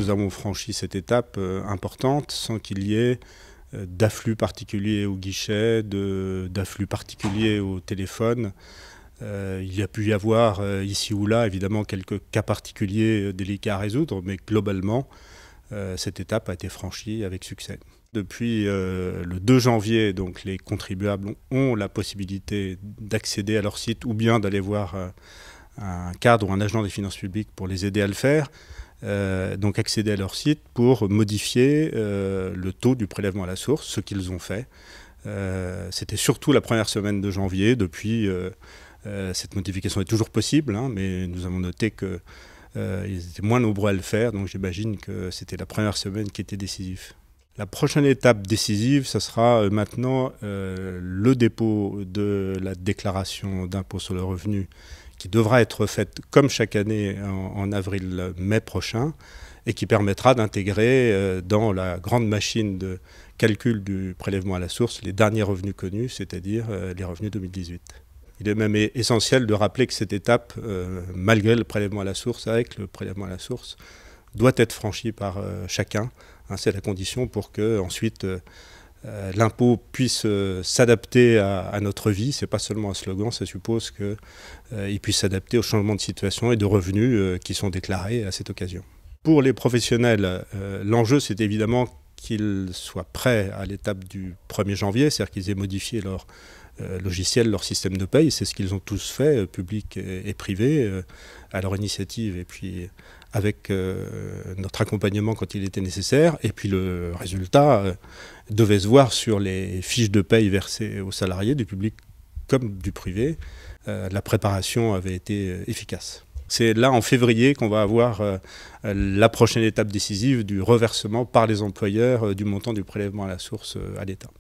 nous avons franchi cette étape importante sans qu'il y ait d'afflux particuliers au guichet, d'afflux particuliers au téléphone. Il y a pu y avoir ici ou là évidemment quelques cas particuliers délicats à résoudre, mais globalement cette étape a été franchie avec succès. Depuis le 2 janvier, donc, les contribuables ont la possibilité d'accéder à leur site ou bien d'aller voir un cadre ou un agent des finances publiques pour les aider à le faire. Donc accéder à leur site pour modifier le taux du prélèvement à la source, ce qu'ils ont fait. C'était surtout la première semaine de janvier. Depuis, cette modification est toujours possible, hein, mais nous avons noté qu'ils étaient moins nombreux à le faire, donc j'imagine que c'était la première semaine qui était décisive. La prochaine étape décisive, ce sera maintenant le dépôt de la déclaration d'impôt sur le revenu qui devra être faite comme chaque année en avril-mai prochain et qui permettra d'intégrer dans la grande machine de calcul du prélèvement à la source les derniers revenus connus, c'est-à-dire les revenus 2018. Il est même essentiel de rappeler que cette étape, malgré le prélèvement à la source, avec le prélèvement à la source, doit être franchie par chacun. C'est la condition pour que ensuite l'impôt puisse s'adapter à notre vie. Ce n'est pas seulement un slogan, ça suppose qu'il puisse s'adapter aux changements de situation et de revenus qui sont déclarés à cette occasion. Pour les professionnels, l'enjeu c'est évidemment qu'ils soient prêts à l'étape du 1er janvier, c'est-à-dire qu'ils aient modifié leur logiciel, leur système de paye. C'est ce qu'ils ont tous fait, public et privé, à leur initiative et puis avec notre accompagnement quand il était nécessaire. Et puis le résultat devait se voir sur les fiches de paye versées aux salariés, du public comme du privé. La préparation avait été efficace. C'est là en février qu'on va avoir la prochaine étape décisive du reversement par les employeurs du montant du prélèvement à la source à l'État.